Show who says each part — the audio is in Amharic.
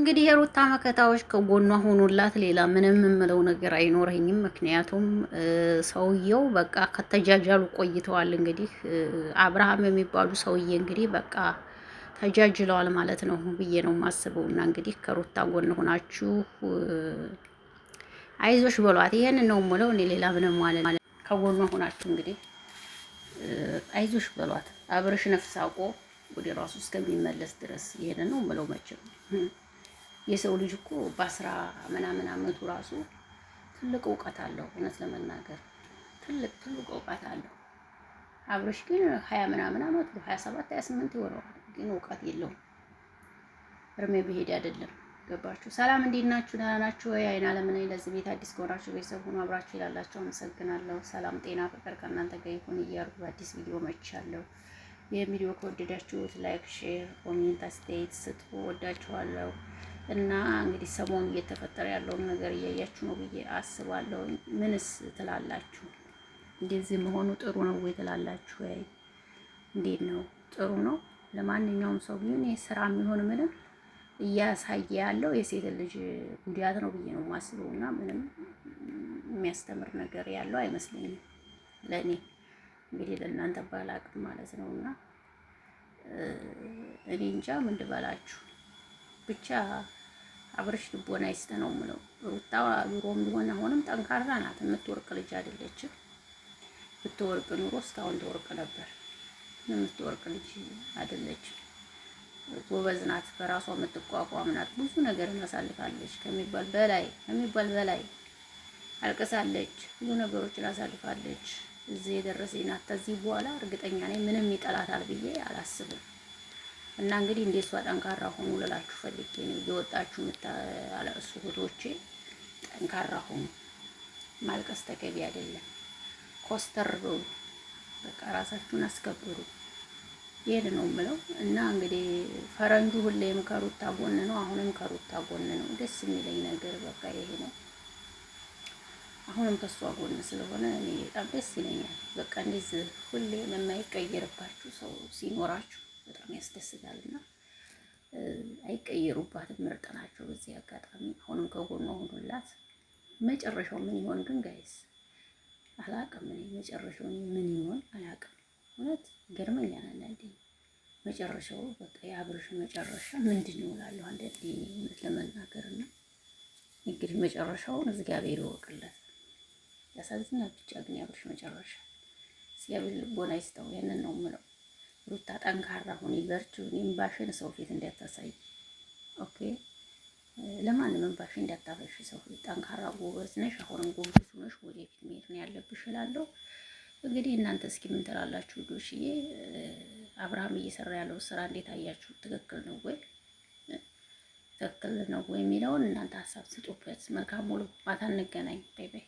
Speaker 1: እንግዲህ የሩታ መከታዎች ከጎኗ ሆኖላት ሌላ ምንም የምለው ነገር አይኖረኝም። ምክንያቱም ሰውየው በቃ ከተጃጃሉ ቆይተዋል። እንግዲህ አብርሃም የሚባሉ ሰውዬ እንግዲህ በቃ ተጃጅለዋል ማለት ነው ብዬ ነው የማስበው። እና እንግዲህ ከሩታ ጎን ሆናችሁ አይዞሽ በሏት። ይሄንን ነው የምለው እኔ ሌላ ምንም ማለት ከጎኗ ሆናችሁ እንግዲህ አይዞሽ በሏት። አብርሽ ነፍስ አውቆ ወደ ራሱ እስከሚመለስ ድረስ ይሄንን ነው የምለው መቼም የሰው ልጅ እኮ በ10 ምናምን አመቱ ራሱ ትልቅ እውቀት አለው። እውነት ለመናገር ትልቅ እውቀት አለው። አብርሽ ግን 20 ምናምን አመቱ 27 28 ይወራል፣ ግን እውቀት የለውም። እርሜ ብሄድ አይደለም። ገባችሁ? ሰላም እንዴት ናችሁ? ደህና ናችሁ ወይ? አይና ለምን ለዚህ ቤት አዲስ ከሆናችሁ ቤተሰብ ሁኑ። አብራችሁ ይላላችሁ። አመሰግናለሁ። ሰላም ጤና ፍቅር ከእናንተ ጋር ይሁን እያልኩ በአዲስ ቪዲዮ መጥቻለሁ። ይህ ቪዲዮ ከወደዳችሁት ላይክ፣ ሼር፣ ኮሜንት አስተያየት ስጡ። ወዳችኋለሁ። እና እንግዲህ ሰሞኑ እየተፈጠረ ያለውን ነገር እያያችሁ ነው ብዬ አስባለሁ። ምንስ ትላላችሁ? እንደዚህ መሆኑ ጥሩ ነው ወይ ትላላችሁ? ወይ እንዴት ነው? ጥሩ ነው? ለማንኛውም ሰው ቢሆን የስራ የሚሆን ምንም እያሳየ ያለው የሴት ልጅ ጉዳት ነው ብዬ ነው የማስበው። እና ምንም የሚያስተምር ነገር ያለው አይመስለኝም ለእኔ። እንግዲህ ለእናንተ ባላቅም ማለት ነው። እና እኔ እንጃ ምን ልበላችሁ ብቻ አብርሽ ልቦና ይስጥ ነው የምለው። ሩታ ኑሮም ቢሆን አሁንም ጠንካራ ናት። የምትወርቅ ልጅ አይደለችም። ብትወርቅ ኑሮ እስካሁን ትወርቅ ነበር። የምትወርቅ ልጅ አይደለችም። ጎበዝ ናት። በራሷ የምትቋቋም ናት። ብዙ ነገር አሳልፋለች። ከሚባል በላይ አልቅሳለች። ብዙ ነገሮችን አሳልፋለች። እዚህ የደረሰች ናት። ከዚህ በኋላ እርግጠኛ ነኝ ምንም ይጠላታል ብዬ አላስብም። እና እንግዲህ እንደ እሷ ጠንካራ ሆኑ ልላችሁ ፈልጌ ነው። እየወጣችሁ የምታለቅሱ እህቶቼ ጠንካራ ሆኑ። ማልቀስ ተገቢ አይደለም። ኮስተር በሉ። በቃ ራሳችሁን አስከብሩ። ይሄን ነው የምለው። እና እንግዲህ ፈረንጁ ሁሌም ከሩታ ጎን ነው። አሁንም ከሩታ ጎን ነው። ደስ የሚለኝ ነገር በቃ ይሄ ነው። አሁንም ከሷ ጎን ስለሆነ እኔ በጣም ደስ ይለኛል። በቃ እንደዚህ ሁሌም የማይቀየርባችሁ ሰው ሲኖራችሁ በጣም ያስደስታልና አይቀየሩባትም። ምርጥ ናቸው። በዚህ አጋጣሚ አሁንም ከጎኗ ሆኖላት መጨረሻው ምን ይሆን ግን ጋይስ አላውቅም። እኔ መጨረሻው ምን ይሆን አላውቅም። እውነት ገርመኛል አንዳንዴ መጨረሻው። በቃ የአብርሽ መጨረሻ ምንድን ነው እላለሁ አንዳንዴ እውነት ለመናገርና እንግዲህ መጨረሻውን እግዚአብሔር ይወቅለት። ያሳዝናል ብቻ ግን የአብርሽ መጨረሻ እግዚአብሔር ልቦና ይስጠው። ያንን ነው የምለው። ሩታ ጠንካራ ሁኚ፣ በርቺ። እምባሽን ሰው ፊት እንዳታሳይ። ኦኬ፣ ለማንም እምባሽን እንዳታፈሽ ሰው ፊት። ጠንካራ ጎበዝ ነሽ። አሁንም ጎበዝ ነሽ። ወደፊት መሄድ ነው ያለብሽ እላለሁ። እንግዲህ እናንተ እስኪ ምን ትላላችሁ ዶሽዬ? አብርሃም እየሰራ ያለው ስራ እንዴት አያችሁ? ትክክል ነው ወይ የሚለውን እናንተ ሀሳብ ስጡበት። መልካም ሙሉ ማታ እንገናኝ። ባይ ባይ።